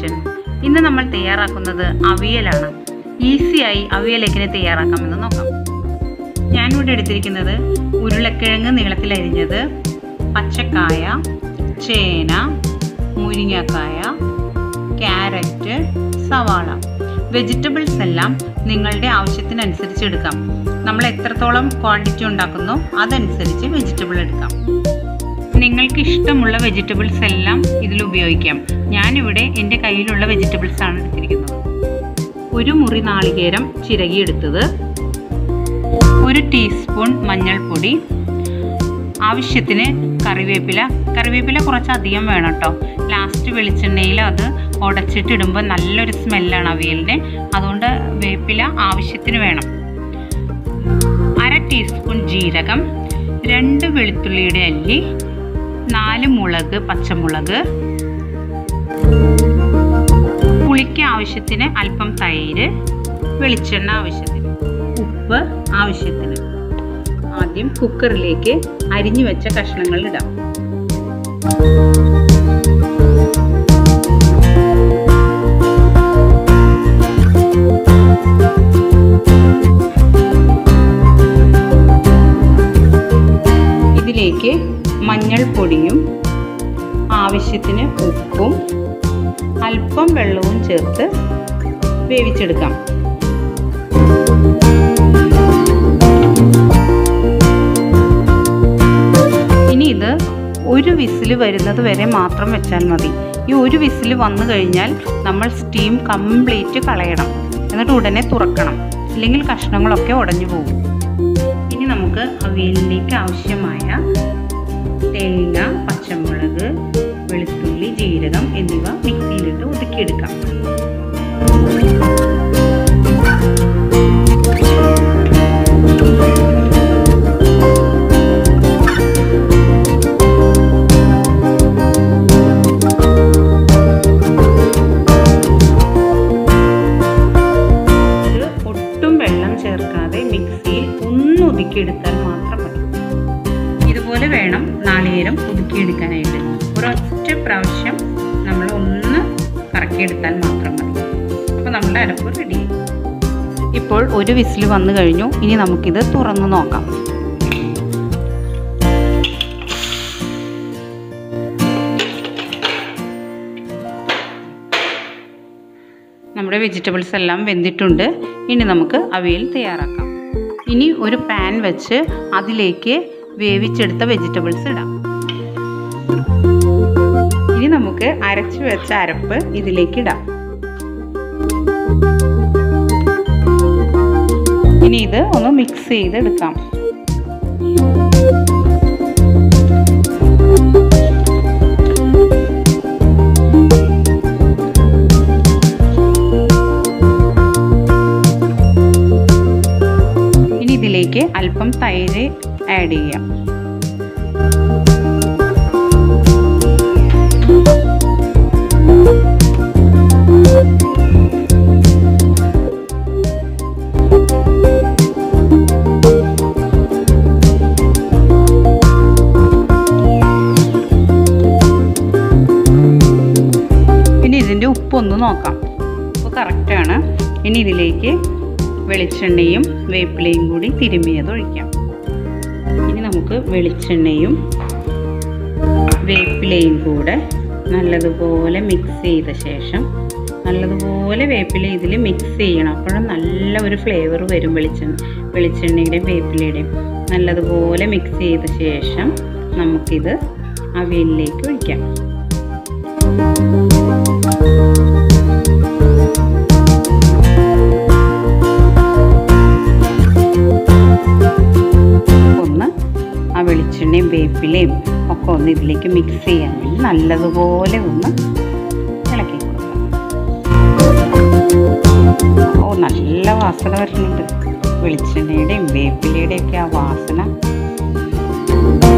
Kitchen. ഇന്ന് നമ്മൾ തയ്യാറാക്കുന്നത് അവിയലാണ്. ഈസിയായി അവിയൽ എങ്ങനെ തയ്യാറാക്കാമെന്ന് നോക്കാം. ഞാനിവിടെ എടുത്തിരിക്കുന്നത് ഉരുളക്കിഴങ്ങ് നീളത്തിൽ അരിഞ്ഞത്, പച്ചക്കായ, ചേന, മുരിങ്ങക്കായ, ക്യാരറ്റ്, സവാള. വെജിറ്റബിൾസ് എല്ലാം നിങ്ങളുടെ ആവശ്യത്തിനനുസരിച്ച് എടുക്കാം. നമ്മൾ എത്രത്തോളം ക്വാണ്ടിറ്റി ഉണ്ടാക്കുന്നോ അതനുസരിച്ച് വെജിറ്റബിൾ എടുക്കാം. നിങ്ങൾക്ക് ഇഷ്ടമുള്ള വെജിറ്റബിൾസ് എല്ലാം ഇതിൽ ഉപയോഗിക്കാം. ഞാനിവിടെ എൻ്റെ കയ്യിലുള്ള വെജിറ്റബിൾസ് ആണ് എടുത്തിരിക്കുന്നത്. ഒരു മുറി നാളികേരം ചിരകിയെടുത്തത്, 1 ടീസ്പൂൺ മഞ്ഞൾപ്പൊടി, ആവശ്യത്തിന് കറിവേപ്പില കുറച്ചധികം വേണം കേട്ടോ. ലാസ്റ്റ് വെളിച്ചെണ്ണയിൽ അത് ഉടച്ചിട്ടിടുമ്പോൾ നല്ലൊരു സ്മെല്ലാണ് അവിയലിന്. അതുകൊണ്ട് വേപ്പില ആവശ്യത്തിന് വേണം. 1/2 ടീസ്പൂൺ ജീരകം, 2 വെളുത്തുള്ളിയുടെ അല്ലി, 4 മുളക്, പച്ചമുളക്, പുളിക്ക് ആവശ്യത്തിന് അല്പം തൈര്, വെളിച്ചെണ്ണ ആവശ്യത്തിന്, ഉപ്പ് ആവശ്യത്തിന്. ആദ്യം കുക്കറിലേക്ക് അരിഞ്ഞു വെച്ച കഷ്ണങ്ങൾ ഇടാം. ഇതിലേക്ക് മഞ്ഞൾപ്പൊടിയും ആവശ്യത്തിന് ഉപ്പും അല്പം വെള്ളവും ചേർത്ത് വേവിച്ചെടുക്കാം. ഇനി ഇത് 1 വിസിൽ വരുന്നത് വരെ മാത്രം വെച്ചാൽ മതി. ഈ 1 വിസിൽ വന്നു കഴിഞ്ഞാൽ നമ്മൾ സ്റ്റീം കംപ്ലീറ്റ് കളയണം. എന്നിട്ട് ഉടനെ തുറക്കണം, ഇല്ലെങ്കിൽ കഷ്ണങ്ങളൊക്കെ ഉടഞ്ഞു പോകും. ഇനി നമുക്ക് അവിയലിലേക്ക് ആവശ്യമായ തേങ്ങ, പച്ചമുളക്, വെളുത്തുള്ളി, ജീരകം എന്നിവ മിക്സിയിലിട്ട് ഒതുക്കിയെടുക്കാം. ഇത് ഒട്ടും വെള്ളം ചേർക്കാതെ മിക്സിയിൽ ഒന്ന് ഒതുക്കിയെടുത്താൽ മാത്രം മതി. ഇതുപോലെ വേണം നാളികേരം ഒതുക്കിയെടുക്കാനായിട്ട്. ഒരൊറ്റ പ്രാവശ്യം നമ്മൾ ഒന്ന് കറക്കിയെടുത്താൽ മാത്രം മതി. അപ്പോൾ നമ്മുടെ അരപ്പ് റെഡിയായി. ഇപ്പോൾ 1 വിസിൽ വന്നു കഴിഞ്ഞു. ഇനി നമുക്കിത് തുറന്നു നോക്കാം. നമ്മുടെ വെജിറ്റബിൾസ് എല്ലാം വെന്തിട്ടുണ്ട്. ഇനി നമുക്ക് അവിയൽ തയ്യാറാക്കാം. ഇനി ഒരു പാൻ വെച്ച് അതിലേക്ക് വേവിച്ചെടുത്ത വെജിറ്റബിൾസ് ഇടാം. ഇനി നമുക്ക് അരച്ചു വെച്ച അരപ്പ് ഇതിലേക്ക് ഇടാം. ഇനി ഇത് ഒന്ന് മിക്സ് ചെയ്തെടുക്കാം. ഇനി ഇതിലേക്ക് അല്പം തൈര് ആഡ് ചെയ്യാം. ഇനി ഇതിൻ്റെ ഉപ്പൊന്ന് നോക്കാം. ഉപ്പ് കറക്റ്റാണ്. ഇനി ഇതിലേക്ക് വെളിച്ചെണ്ണയും വേപ്പിലയും കൂടി തിരുമ്മിയത് ഒഴിക്കാം. ഇനി നമുക്ക് വെളിച്ചെണ്ണയും വേപ്പിലയും കൂടെ നല്ലതുപോലെ മിക്സ് ചെയ്ത ശേഷം, നല്ലതുപോലെ വേപ്പില ഇതിൽ മിക്സ് ചെയ്യണം. അപ്പോഴും നല്ല ഒരു ഫ്ലേവർ വരും വെളിച്ചെണ്ണയുടെയും വേപ്പിലയുടെയും. നല്ലതുപോലെ മിക്സ് ചെയ്ത ശേഷം നമുക്കിത് അവിയലിലേക്ക് ഒഴിക്കാം. ഒന്ന് ആ വെളിച്ചെണ്ണയും വേപ്പിലയും ഒക്കെ ഒന്ന് ഇതിലേക്ക് മിക്സ് ചെയ്യാൻ വേണ്ടി നല്ലതുപോലെ ഒന്ന് ഇളക്കി കൊടുക്കാം. നല്ല വാസന വരുന്നുണ്ട്. വെളിച്ചെണ്ണയുടെയും വേപ്പിലയുടെയും ഒക്കെ ആ വാസന.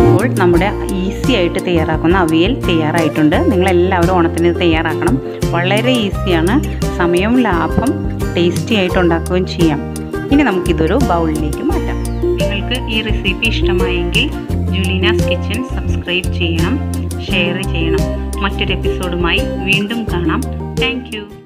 അപ്പോൾ നമ്മുടെ ഈസി ആയിട്ട് തയ്യാറാക്കുന്ന അവിയൽ തയ്യാറായിട്ടുണ്ട്. നിങ്ങളെല്ലാവരും ഓണത്തിന് തയ്യാറാക്കണം. വളരെ ഈസിയാണ്, സമയം ലാഭം, ടേസ്റ്റി ആയിട്ട് ഉണ്ടാക്കുകയും ചെയ്യാം. ഇനി നമുക്കിതൊരു ബൗളിലേക്ക് മാറ്റാം. നിങ്ങൾക്ക് ഈ റെസിപ്പി ഇഷ്ടമായെങ്കിൽ ജുലീനാസ് കിച്ചൺ സബ്സ്ക്രൈബ് ചെയ്യണം, ഷെയർ ചെയ്യണം. മറ്റൊരു എപ്പിസോഡുമായി വീണ്ടും കാണാം. Thank you.